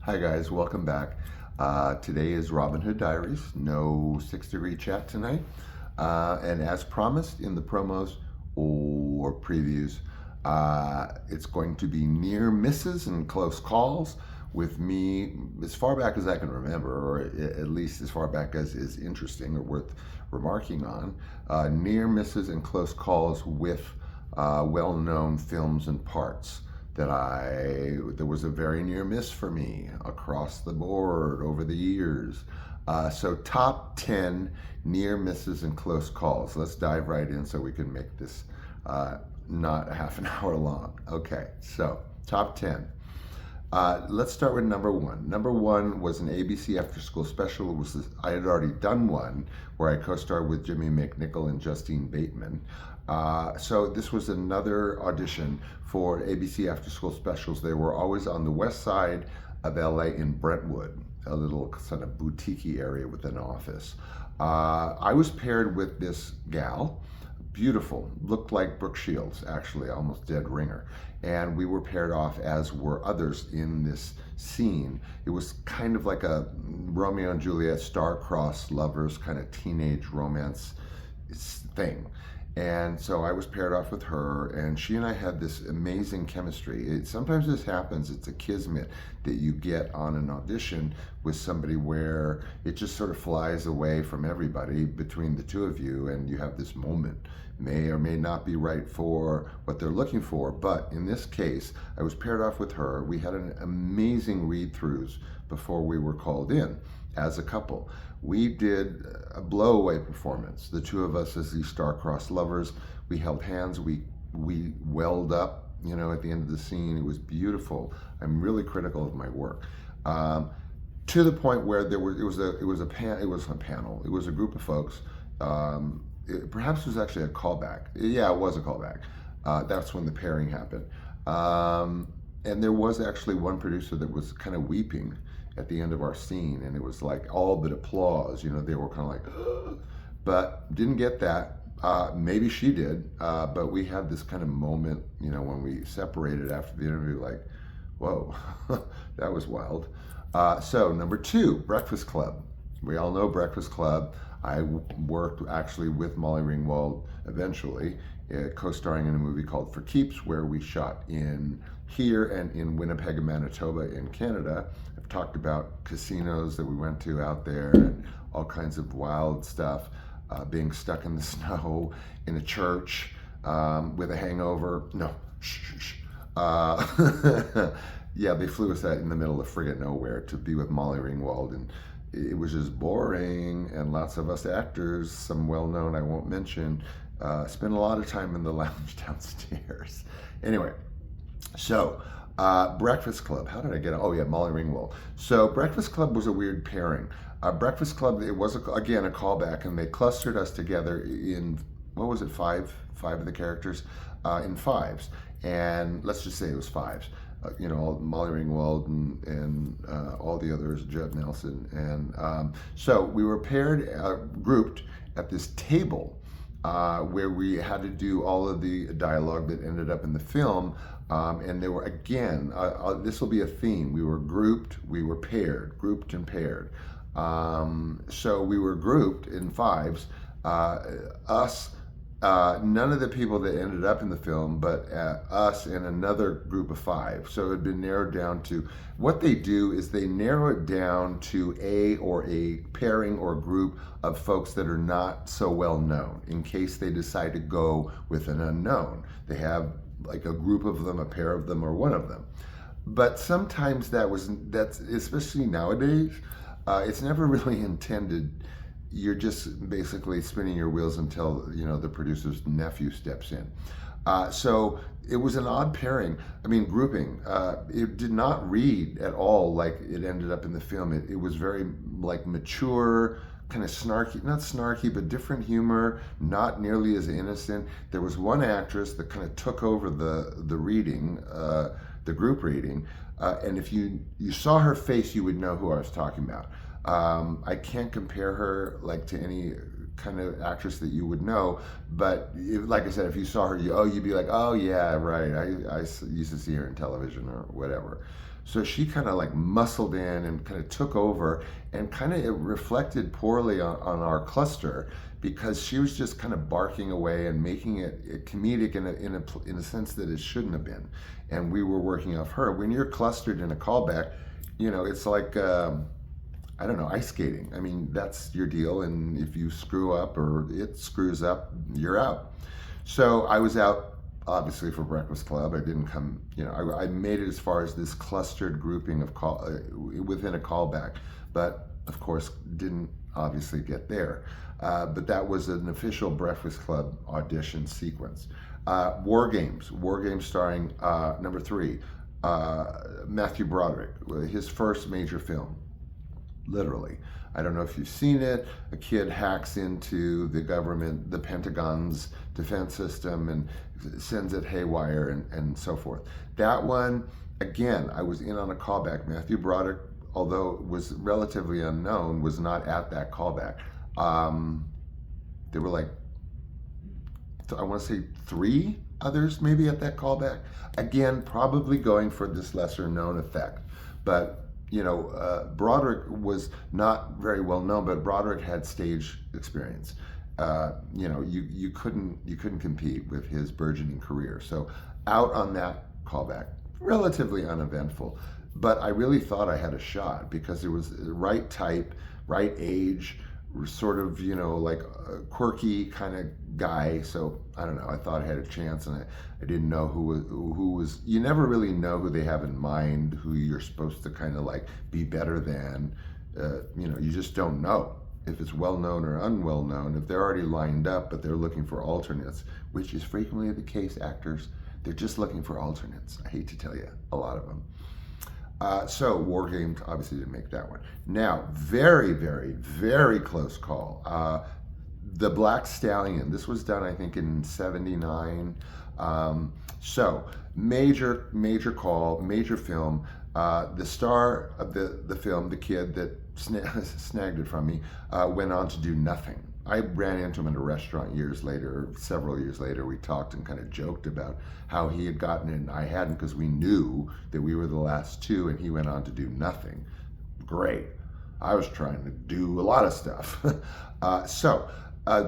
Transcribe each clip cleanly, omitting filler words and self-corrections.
Hi guys, welcome back. Today is Robin Hood Diaries. No 6 degree chat tonight. And as promised in the promos or previews, it's going to be near misses and close calls with me as far back as I can remember, or at least as far back as is interesting or worth remarking on. Near misses and close calls with well-known films and parts there was a very near miss for me across the board over the years. So top 10 near misses and close calls. Let's dive right in so we can make this not a half an hour long. Okay, so top 10. Let's start with number one. Number one was an ABC after school special. I had already done one where I co-starred with Jimmy McNichol and Justine Bateman. So this was another audition for ABC after school specials. They were always on the west side of LA in Brentwood, a little sort of boutique-y area with an office. I was paired with this gal, beautiful, looked like Brooke Shields, actually, almost dead ringer. And we were paired off, as were others in this scene. It was kind of like a Romeo and Juliet star-crossed lovers kind of teenage romance thing. And so I was paired off with her, and she and I had this amazing chemistry. Sometimes this happens, it's a kismet that you get on an audition with somebody where it just sort of flies away from everybody between the two of you, and you have this moment. May or may not be right for what they're looking for, but in this case, I was paired off with her. We had an amazing read-throughs before we were called in as a couple. We did a blow-away performance. The two of us as these star-crossed lovers. We held hands. We welled up. You know, at the end of the scene, it was beautiful. I'm really critical of my work, to the point where it was a panel. It was a group of folks. Perhaps it was actually a callback. Yeah, it was a callback. That's when the pairing happened. And there was actually one producer that was kind of weeping at the end of our scene, and it was like all but applause. You know, they were kind of like, but didn't get that. Maybe she did, but we had this kind of moment, you know, when we separated after the interview, like, whoa, that was wild. So number two, Breakfast Club. We all know Breakfast Club. I worked actually with Molly Ringwald eventually, co-starring in a movie called For Keeps, where we shot in here and in Winnipeg, Manitoba in Canada. I've talked about casinos that we went to out there and all kinds of wild stuff, being stuck in the snow in a church with a hangover. No, shh, shh, shh. Yeah, they flew us out in the middle of friggin' nowhere to be with Molly Ringwald, and it was just boring, and lots of us actors, some well-known I won't mention, spent a lot of time in the lounge downstairs. Anyway, so Breakfast Club, how did I get it? Oh yeah, Molly Ringwald. So Breakfast Club was a weird pairing. Breakfast Club, it was, again, a callback, and they clustered us together in, what was it, five of the characters, in fives. And let's just say it was fives. You know, Molly Ringwald and all the others, Judd Nelson. And so we were paired, grouped at this table where we had to do all of the dialogue that ended up in the film. And there were, again, this will be a theme. We were grouped, we were paired, grouped and paired. So we were grouped in fives, none of the people that ended up in the film, but us and another group of five. So it had been narrowed down to, what they do is they narrow it down to a pairing or group of folks that are not so well known, in case they decide to go with an unknown. They have like a group of them, a pair of them, or one of them. But sometimes that's especially nowadays, it's never really intended. You're just basically spinning your wheels until, you know, the producer's nephew steps in. So it was an odd pairing. I mean, grouping. It did not read at all like it ended up in the film. It was very like mature, kind of snarky, not snarky, but different humor, not nearly as innocent. There was one actress that kind of took over the reading, the group reading, and if you saw her face, you would know who I was talking about. I can't compare her like to any kind of actress that you would know, but like I said, if you saw her, you'd be like, oh yeah, right, I used to see her in television or whatever. So she kind of like muscled in and kind of took over, and kind of it reflected poorly on our cluster because she was just kind of barking away and making it comedic in a sense that it shouldn't have been. And we were working off her. When you're clustered in a callback, it's like, I don't know, ice skating. I mean, that's your deal. And if you screw up or it screws up, you're out. So I was out, obviously, for Breakfast Club. I didn't come, I made it as far as this clustered grouping of within a callback, but of course didn't obviously get there. But that was an official Breakfast Club audition sequence. War Games starring number 3, Matthew Broderick, his first major film. Literally. I don't know if you've seen it. A kid hacks into the government, the Pentagon's defense system, and sends it haywire and so forth. That one, again, I was in on a callback. Matthew Broderick, although it was relatively unknown, was not at that callback. There were like, I want to say 3 others maybe at that callback. Again, probably going for this lesser known effect. But Broderick was not very well known, but Broderick had stage experience. You couldn't compete with his burgeoning career. So out on that callback, relatively uneventful, but I really thought I had a shot because it was the right type, right age, sort of, like a quirky kind of guy. So I don't know, I thought I had a chance, and I didn't know who was, you never really know who they have in mind, who you're supposed to kind of like be better than, you just don't know if it's well known or unwell known. If they're already lined up, but they're looking for alternates, which is frequently the case, actors, they're just looking for alternates. I hate to tell you, a lot of them. So War Games obviously didn't make that one. Now, very, very, very close call. The Black Stallion. This was done, I think, in '79. So major call, major film. The star of the film, the kid that snagged it from me, went on to do nothing. I ran into him in a restaurant several years later. We talked and kind of joked about how he had gotten it and I hadn't, because we knew that we were the last 2 and he went on to do nothing. Great. I was trying to do a lot of stuff.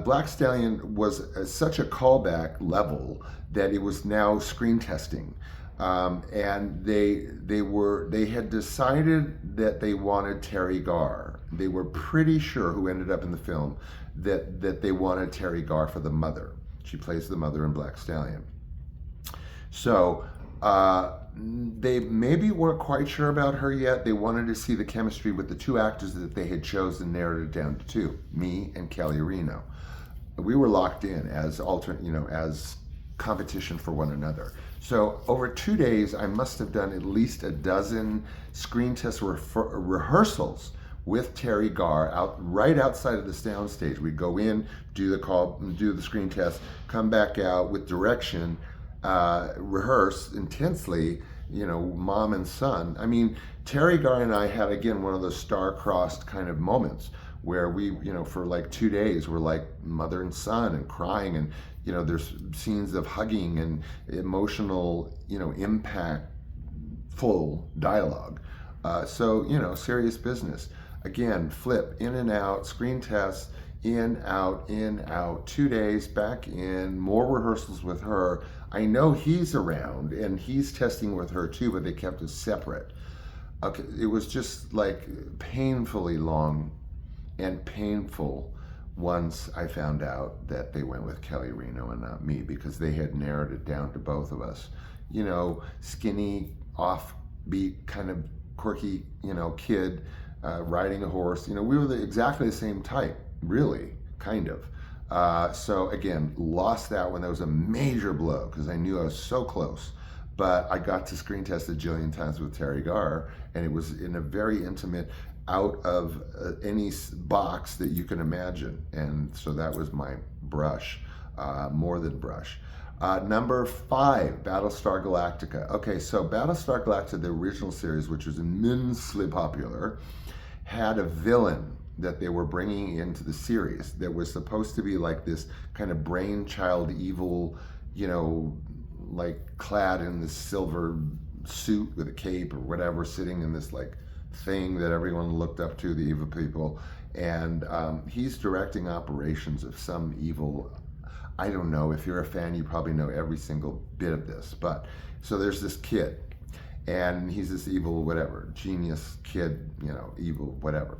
Black Stallion was such a callback level that it was now screen testing. And they had decided that they wanted Terry Garr. They were pretty sure, who ended up in the film, that they wanted Terry Garr for the mother. She plays the mother in Black Stallion. So they maybe weren't quite sure about her yet. They wanted to see the chemistry with the 2 actors that they had chosen, narrowed it down to 2, me and Kelly Reno. We were locked in as as competition for one another. So over 2 days, I must have done at least a dozen screen test rehearsals with Terry Garr right outside of the soundstage. We'd go in, do the screen test, come back out with direction, rehearse intensely, mom and son. I mean, Terry Garr and I had, again, one of those star-crossed kind of moments where we, for like 2 days, we're like mother and son and crying, and, there's scenes of hugging and emotional, impactful dialogue. So, serious business. Again, flip, in and out, screen tests, in, out, 2 days, back in, more rehearsals with her. I know he's around and he's testing with her too, but they kept us separate. Okay, it was just like painfully long and painful once I found out that they went with Kelly Reno and not me, because they had narrowed it down to both of us. Skinny, offbeat, kind of quirky, kid, riding a horse. We were exactly the same type, really, kind of. So again, lost that one. That was a major blow because I knew I was so close. But I got to screen test a jillion times with Terry Garr, and it was in a very intimate, out of any box that you can imagine. And so that was my brush, more than brush. Number 5, Battlestar Galactica. Okay, so Battlestar Galactica, the original series, which was immensely popular, had a villain that they were bringing into the series that was supposed to be like this kind of brainchild evil, like clad in this silver suit with a cape or whatever, sitting in this like thing that everyone looked up to, the evil people. And he's directing operations of some evil, I don't know. If you're a fan, you probably know every single bit of this. But so there's this kid, and he's this evil, whatever, genius kid, evil, whatever.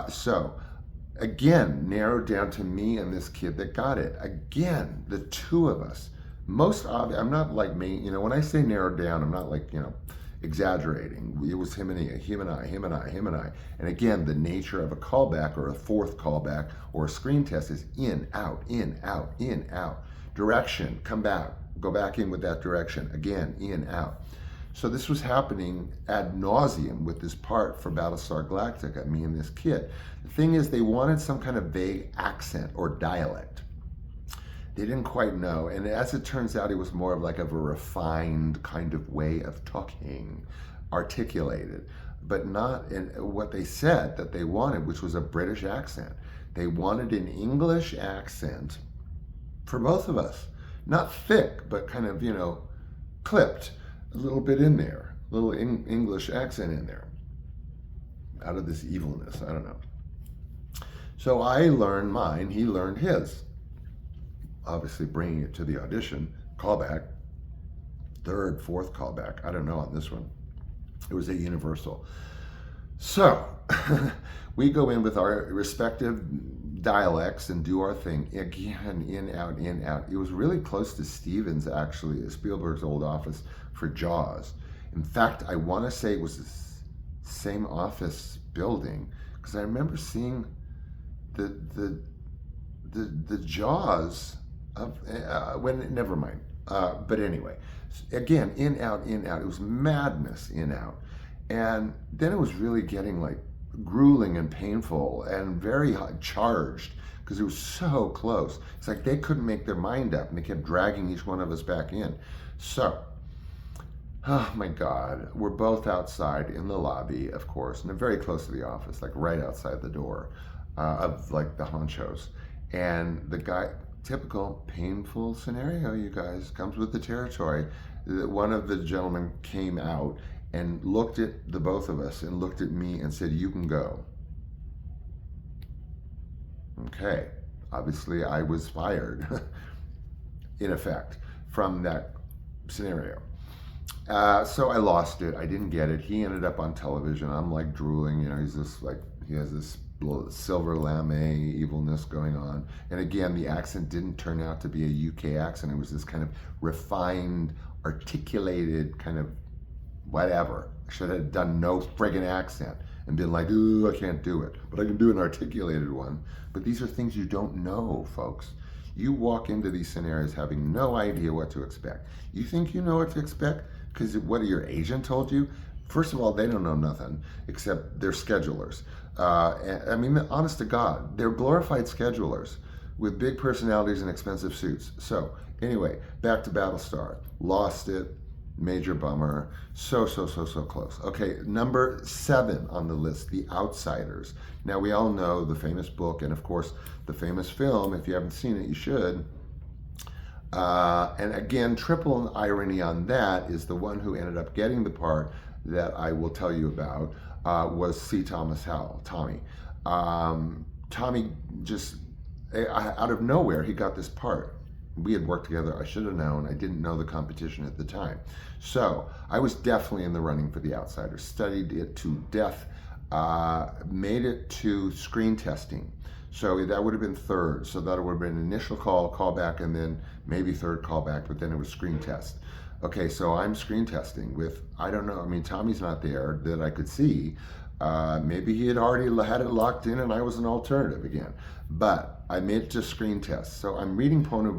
So again, narrowed down to me and this kid that got it. Again, the two of us. Most obvious. I'm not like me. When I say narrowed down, I'm not like exaggerating. It was him and I. And again, the nature of a callback or a fourth callback or a screen test is in, out, in, out, in, out. Direction, come back, go back in with that direction. Again, in, out. So this was happening ad nauseum with this part for Battlestar Galactica, me and this kid. The thing is, they wanted some kind of vague accent or dialect. They didn't quite know, and as it turns out, it was more of like a refined kind of way of talking, articulated, but not in what they said that they wanted, which was a British accent. They wanted an English accent for both of us. Not thick, but kind of, clipped, a little bit in there, a little English accent in there, out of this evilness, I don't know. So I learned mine, he learned his. Obviously bringing it to the audition, callback, third, fourth callback, I don't know on this one. It was at Universal. So we go in with our respective dialects and do our thing. Again, in, out, in, out. It was really close to Stevens, actually, Spielberg's old office for Jaws. In fact, I want to say it was the same office building, because I remember seeing the Jaws of never mind. But anyway, again, in, out, in, out. It was madness, in, out. And then it was really getting like grueling and painful and very charged, because it was so close. It's like they couldn't make their mind up, and they kept dragging each one of us back in. So, oh my God, we're both outside in the lobby, of course, and they're very close to the office, like right outside the door of like the honchos. And the guy, typical painful scenario, you guys, comes with the territory. One of the gentlemen came out and looked at the both of us and looked at me and said, "You can go." Okay, obviously I was fired, in effect, from that scenario. So I lost it. I didn't get it. He ended up on television. I'm like drooling. He's this like, he has this silver lame evilness going on. And again, the accent didn't turn out to be a UK accent. It was this kind of refined, articulated kind of whatever. I should have done no friggin' accent and been like, ooh, I can't do it. But I can do an articulated one. But these are things you don't know, folks. You walk into these scenarios having no idea what to expect. You think you know what to expect because what your agent told you? First of all, they don't know nothing except they're schedulers. I mean, honest to God, they're glorified schedulers with big personalities and expensive suits. So anyway, back to Battlestar. Lost it. Major bummer. So close. Okay, number 7 on the list, The Outsiders. Now, we all know the famous book and, of course, the famous film. If you haven't seen it, you should. And again, triple irony on that is the one who ended up getting the part that I will tell you about was C. Thomas Howell, Tommy. Tommy just, out of nowhere, he got this part. We had worked together. I should have known. I didn't know the competition at the time. So I was definitely in the running for The Outsiders. Studied it to death. Made it to screen testing. So that would have been third. So that would have been initial callback, and then maybe third callback, but then it was screen test. Okay, so I'm screen testing with, I don't know, I mean, Tommy's not there that I could see. Maybe he had already had it locked in and I was an alternative again. But I made it to screen test. So I'm reading Pony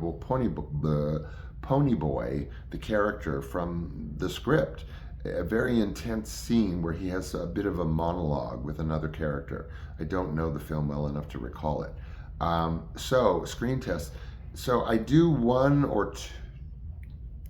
Boy, the character from the script. A very intense scene where he has a bit of a monologue with another character. I don't know the film well enough to recall it. So screen test. So I do one or two,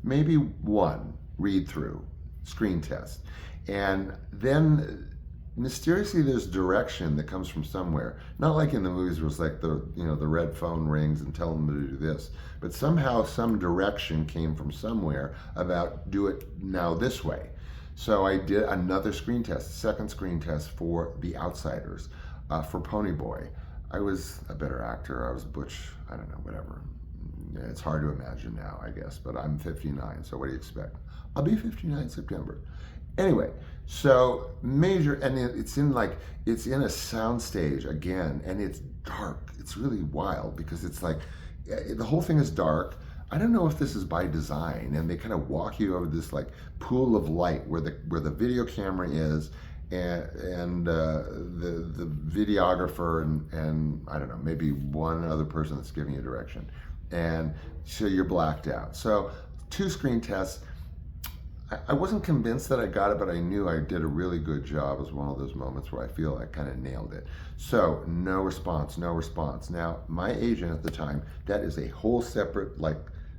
maybe one read through, screen test. And then mysteriously there's direction that comes from somewhere. Not like in the movies where it's like the red phone rings and tell them to do this, but somehow some direction came from somewhere about do it now this way. So I did another screen test, second screen test for The Outsiders, for Pony Boy. I was a better actor. I was Butch. I don't know, whatever. It's hard to imagine now, I guess, but I'm 59, so what do you expect? I'll be 59 in September. Anyway, so major, and it's in a soundstage again, and it's dark. It's really wild because it's like the whole thing is dark. I don't know if this is by design, and they kind of walk you over this like pool of light where the video camera is, and the videographer and I don't know, maybe one other person that's giving you direction, and so you're blacked out. So 2 screen tests. I wasn't convinced that I got it, but I knew I did a really good job. It was one of those moments where I feel I kind of nailed it. So no response, no response. Now, my agent at the time, that is a whole separate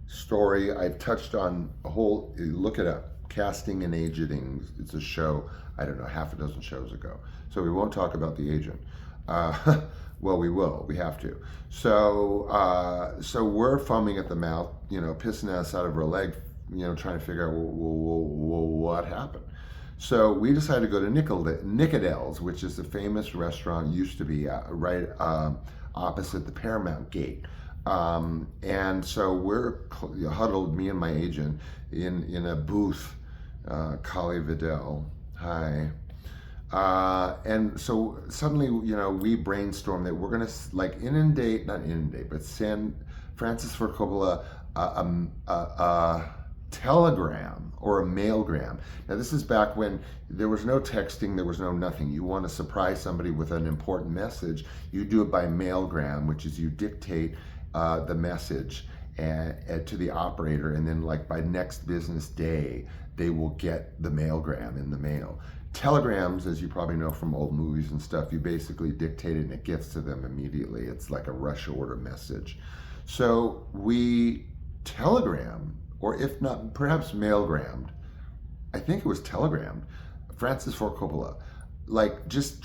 story. I've touched on a whole, look it up, Casting and Agenting. It's a show, I don't know, half a dozen shows ago. So we won't talk about the agent. Well, we will. We have to. So we're foaming at the mouth, pissing us out of our leg, trying to figure out what happened. So we decided to go to Nicodell's, which is a famous restaurant, used to be right opposite the Paramount Gate. And so we're huddled, me and my agent, in a booth, Kali Vidal. Hi. And so suddenly, we brainstormed that we're going to not inundate, but send Francis Ford Coppola a telegram or a mailgram. Now, this is back when there was no texting, there was no nothing. You want to surprise somebody with an important message, you do it by mailgram, which is you dictate the message to the operator, and then by next business day, they will get the mailgram in the mail. Telegrams, as you probably know from old movies and stuff, you basically dictate it and it gets to them immediately. It's like a rush order message. So we telegram, or if not, perhaps mailgrammed. I think it was telegrammed. Francis Ford Coppola, just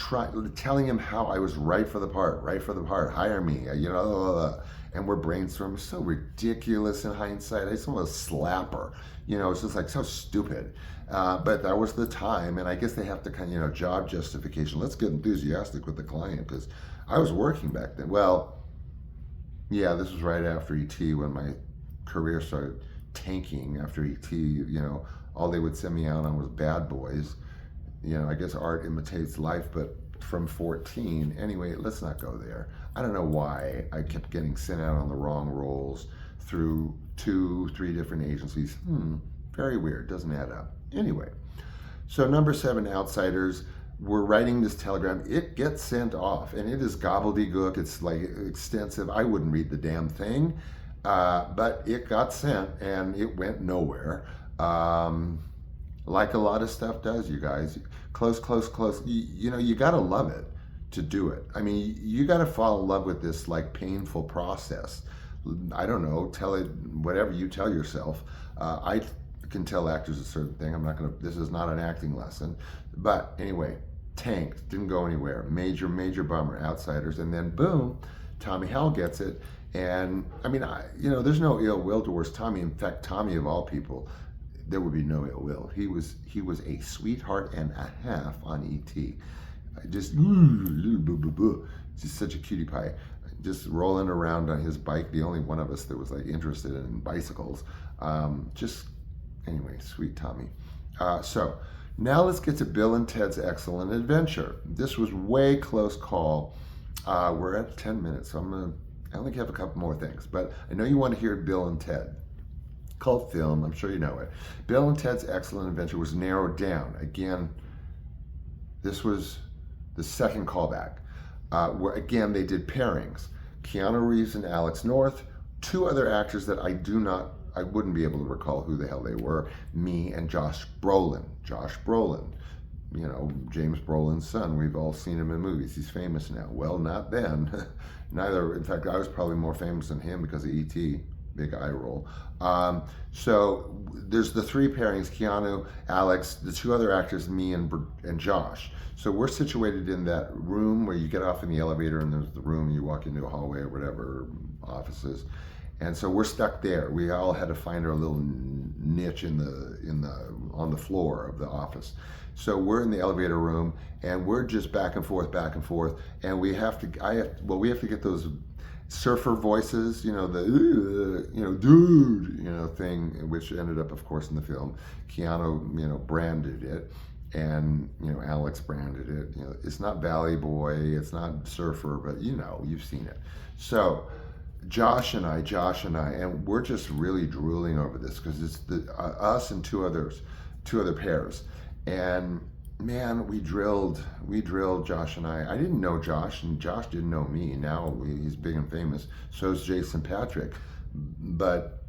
telling him how I was right for the part, hire me, and we're brainstorming. So ridiculous in hindsight. I just want to slap her. It's just so stupid. But that was the time, and I guess they have to job justification. Let's get enthusiastic with the client because I was working back then. Well, yeah, this was right after E.T. when my career started tanking after E.T. All they would send me out on was Bad Boys. I guess art imitates life, but from 14. Anyway, let's not go there. I don't know why I kept getting sent out on the wrong roles through 2-3 different agencies. Very weird, doesn't add up. Anyway, so number 7, Outsiders. We're writing this telegram. It gets sent off, and it is gobbledygook. It's extensive. I wouldn't read the damn thing. But it got sent and it went nowhere. Like a lot of stuff does, you guys. Close. You gotta love it to do it. I mean, you gotta fall in love with this painful process. I don't know, tell it whatever you tell yourself. I can tell actors a certain thing. This is not an acting lesson. But anyway, tanked, didn't go anywhere. Major bummer, Outsiders. And then boom, Tommy Howell gets it. And I mean, there's no ill will towards Tommy. In fact, Tommy, of all people, there would be no ill will. He was a sweetheart and a half on E.T. Just such a cutie pie, just rolling around on his bike. The only one of us that was interested in bicycles. Anyway, sweet Tommy. So now let's get to Bill and Ted's Excellent Adventure. This was way close call. We're at 10 minutes, so I only have a couple more things, but I know you want to hear Bill and Ted. Cult film, I'm sure you know it. Bill and Ted's Excellent Adventure was narrowed down. Again, this was the second callback. Where again, they did pairings. Keanu Reeves and Alex North, 2 other actors that I wouldn't be able to recall who the hell they were. Me and Josh Brolin. James Brolin's son. We've all seen him in movies. He's famous now. Well, not then. Neither. In fact, I was probably more famous than him because of E.T. big eye roll. So there's the three pairings: Keanu, Alex, the two other actors, me and Josh. So we're situated in that room where you get off in the elevator, and there's the room you walk into a hallway or whatever offices. And so we're stuck there. We all had to find our little niche on the floor of the office. So we're in the elevator room, and we're just back and forth, and we have to get those surfer voices, dude, thing, which ended up, of course, in the film. Keanu, branded it, and Alex branded it. It's not Valley Boy, it's not Surfer, but you've seen it. So Josh and I, and we're just really drooling over this because it's us and two other pairs, and man, we drilled Josh and I. I didn't know Josh, and Josh didn't know me. Now he's big and famous. So is Jason Patrick, but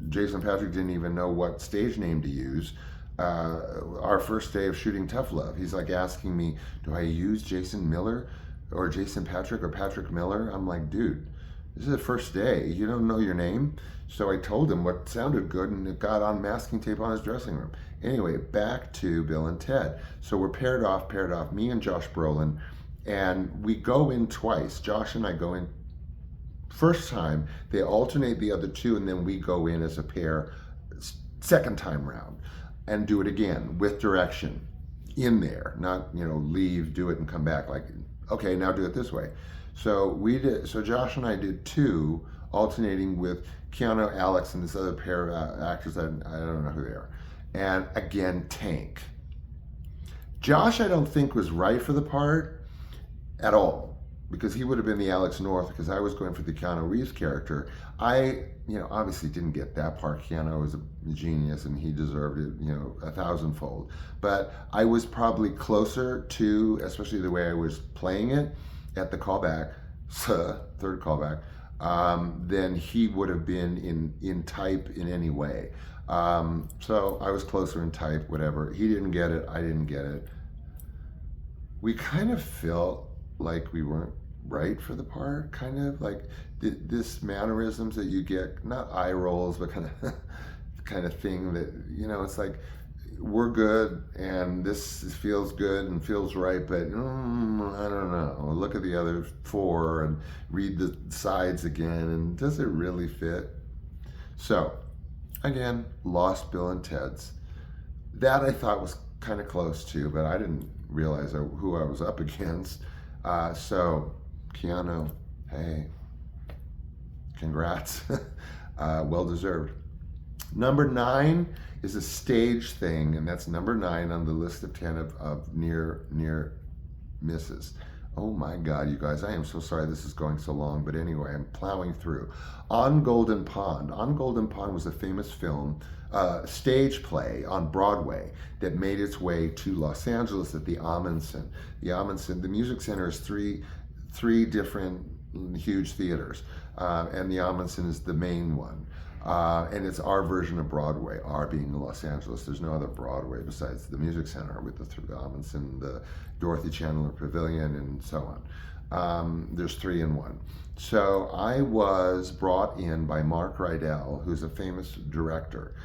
Jason Patrick didn't even know what stage name to use. Our first day of shooting Tough Love, he's like asking me, do I use Jason Miller or Jason Patrick or Patrick Miller? I'm like, dude, this is the first day. You don't know your name? So I told him what sounded good, and it got on masking tape on his dressing room. Anyway, back to Bill and Ted. So we're paired off, me and Josh Brolin, and we go in twice. Josh and I go in first time, they alternate the other two, and then we go in as a pair second time round and do it again with direction in there, not, leave, do it, and come back like, okay, now do it this way. So Josh and I did two, alternating with Keanu, Alex, and this other pair of actors. I don't know who they are. And again, tank. Josh, I don't think, was right for the part at all, because he would have been the Alex North, because I was going for the Keanu Reeves character. I, obviously didn't get that part. Keanu was a genius, and he deserved it, 1,000-fold. But I was probably closer to, especially the way I was playing it at the callback, third callback, than he would have been in type in any way. So I was closer in type, whatever. He didn't get it, I didn't get it. We kind of felt like we weren't right for the part, kind of like this mannerisms that you get, not eye rolls, but kind of thing that, it's like, we're good and this feels good and feels right, but I don't know. Look at the other four and read the sides again, and does it really fit? So again, lost Bill and Ted's. That I thought was kind of close to, but I didn't realize who I was up against. So Keanu, hey, congrats. Well deserved. Number 9 is a stage thing, and that's number 9 on the list of 10 of near misses. Oh my God, you guys, I am so sorry this is going so long, but anyway, I'm plowing through. On Golden Pond. On Golden Pond was a famous film, stage play on Broadway that made its way to Los Angeles at the Ahmanson. The Music Center is three different huge theaters, and the Ahmanson is the main one. And it's our version of Broadway, our being Los Angeles. There's no other Broadway besides the Music Center with the Amundsen, the Dorothy Chandler Pavilion, and so on. There's 3 in 1. So I was brought in by Mark Rydell, who's a famous director,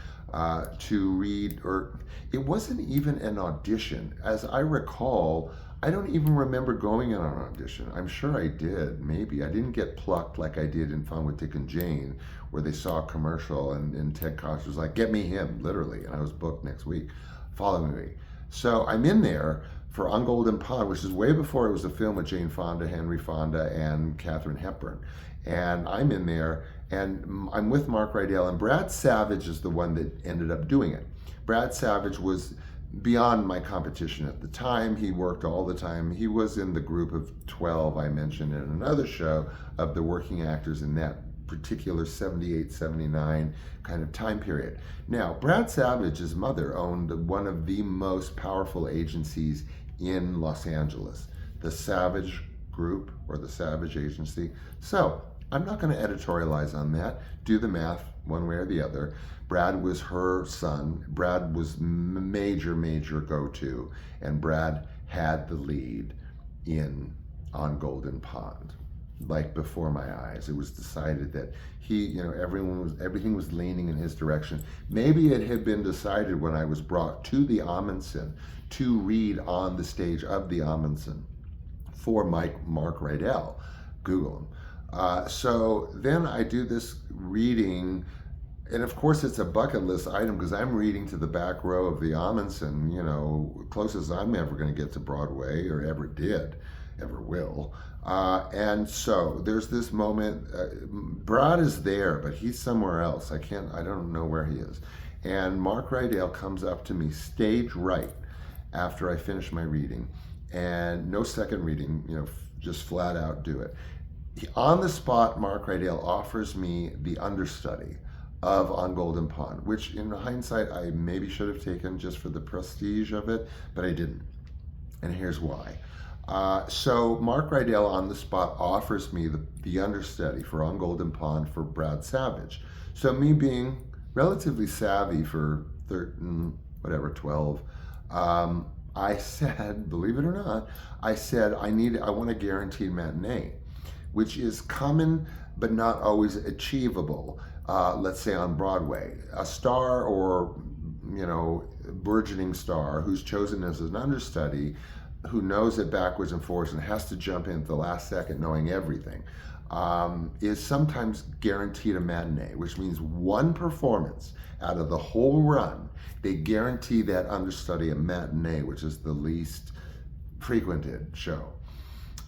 to read, or it wasn't even an audition. As I recall, I don't even remember going in on an audition. I'm sure I did, maybe. I didn't get plucked like I did in Fun with Dick and Jane, where they saw a commercial and Ted Koch was like, get me him, literally. And I was booked next week, following me. So I'm in there for On Golden Pond, which is way before it was a film with Jane Fonda, Henry Fonda, and Katharine Hepburn. And I'm in there, and I'm with Mark Rydell, and Brad Savage is the one that ended up doing it. Brad Savage was beyond my competition at the time. He worked all the time. He was in the group of 12 I mentioned in another show of the working actors in that particular 78, 79 kind of time period. Now, Brad Savage's mother owned one of the most powerful agencies in Los Angeles, the Savage Group, or the Savage Agency. So I'm not going to editorialize on that. Do the math one way or the other. Brad was her son. Brad was major go-to, and Brad had the lead on Golden Pond. like before my eyes. It was decided that everything was leaning in his direction. Maybe it had been decided when I was brought to the Amundsen to read on the stage of the Amundsen for Mark Rydell. Google him. So then I do this reading, and of course it's a bucket list item because I'm reading to the back row of the Amundsen, closest I'm ever going to get to Broadway, or ever did, ever will. And so there's this moment, Brad is there, but he's somewhere else. I don't know where he is. And Mark Rydell comes up to me stage right after I finish my reading, and no second reading, just flat out do it. On the spot, Mark Rydell offers me the understudy of On Golden Pond, which in hindsight I maybe should have taken just for the prestige of it, but I didn't. And here's why. So Mark Rydell on the spot offers me the understudy for On Golden Pond for Brad Savage. So me being relatively savvy for 12, I said, believe it or not, I want a guaranteed matinee, which is common but not always achievable. Let's say on Broadway, a star or burgeoning star who's chosen as an understudy, who knows it backwards and forwards and has to jump in at the last second knowing everything, is sometimes guaranteed a matinee, which means one performance out of the whole run. They guarantee that understudy a matinee, which is the least frequented show.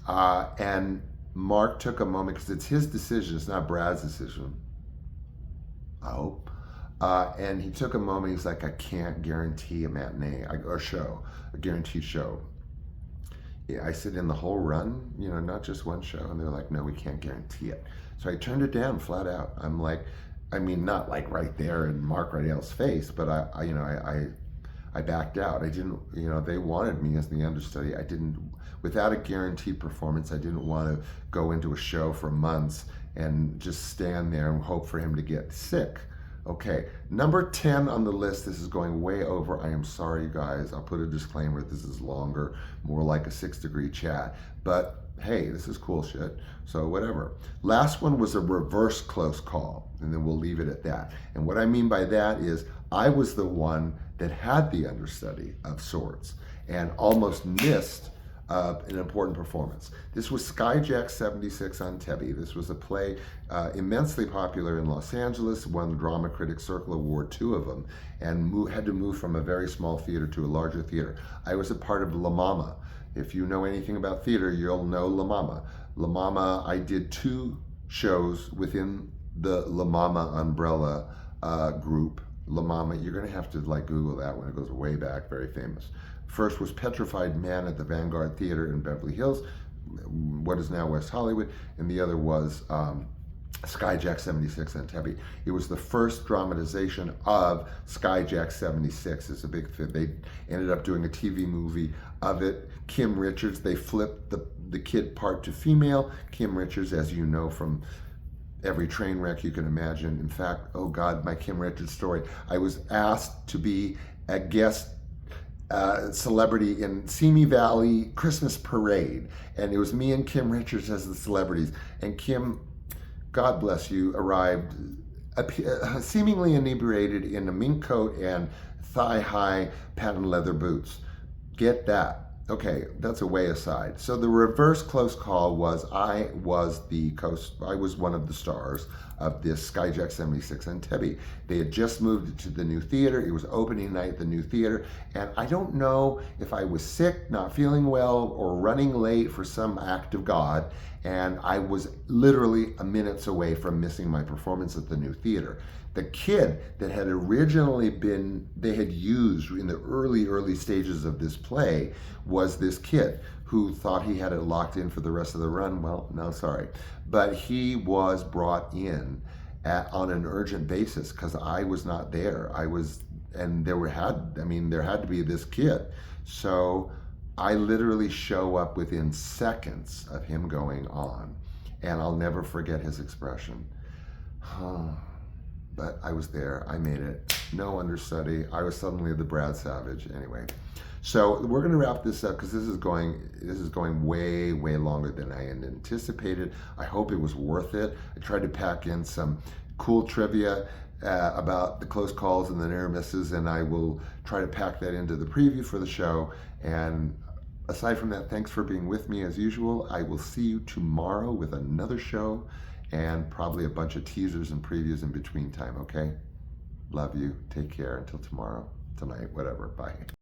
And Mark took a moment, because it's his decision, it's not Brad's decision, I hope. And he took a moment, he's like, I can't guarantee a matinee or show, a guaranteed show. I said, in the whole run, not just one show. And they're like, no, we can't guarantee it. So I turned it down flat out. I'm like, not like right there in Mark Rydell's face, but I backed out. I didn't, they wanted me as the understudy. Without a guaranteed performance, I didn't want to go into a show for months and just stand there and hope for him to get sick. Okay, number 10 on the list. This is going way over. I am sorry, guys. I'll put a disclaimer. This is longer, more like a 6-degree chat. But hey, this is cool shit. So whatever. Last one was a reverse close call, and then we'll leave it at that. And what I mean by that is I was the one that had the understudy of sorts and almost missed an important performance. This was Skyjack 76 on Tebby. This was a play immensely popular in Los Angeles, won the Drama Critics Circle Award, 2 of them, and had to move from a very small theater to a larger theater. I was a part of La Mama. If you know anything about theater, you'll know La Mama. La Mama, I did 2 shows within the La Mama umbrella group. La Mama, you're going to have to Google that one. It goes way back, very famous. First was Petrified Man at the Vanguard Theater in Beverly Hills, what is now West Hollywood, and the other was Skyjack 76 on Tebby. It was the first dramatization of Skyjack 76. It's a big thing. They ended up doing a TV movie of it. Kim Richards, they flipped the kid part to female. Kim Richards, as you know from every train wreck you can imagine. In fact, oh God, my Kim Richards story. I was asked to be a guest celebrity in Simi Valley Christmas Parade, and it was me and Kim Richards as the celebrities. And Kim, God bless you, arrived seemingly inebriated in a mink coat and thigh-high patent leather boots. Get that. Okay, that's a way aside. So the reverse close call was I was one of the stars of this Skyjack 76 on Tebby. They had just moved to the new theater. It was opening night at the new theater. And I don't know if I was sick, not feeling well, or running late for some act of God. And I was literally minutes away from missing my performance at the new theater. The kid that had originally they had used in the early stages of this play was this kid who thought he had it locked in for the rest of the run. Well, no, sorry. But he was brought in on an urgent basis because I was not there. There had to be this kid. So I literally show up within seconds of him going on, and I'll never forget his expression. But I was there, I made it, no understudy. I was suddenly the Brad Savage, anyway. So we're going to wrap this up because this is going way longer than I had anticipated. I hope it was worth it. I tried to pack in some cool trivia about the close calls and the near misses, and I will try to pack that into the preview for the show. And aside from that, thanks for being with me as usual. I will see you tomorrow with another show and probably a bunch of teasers and previews in between time, okay? Love you. Take care until tomorrow, tonight, whatever. Bye.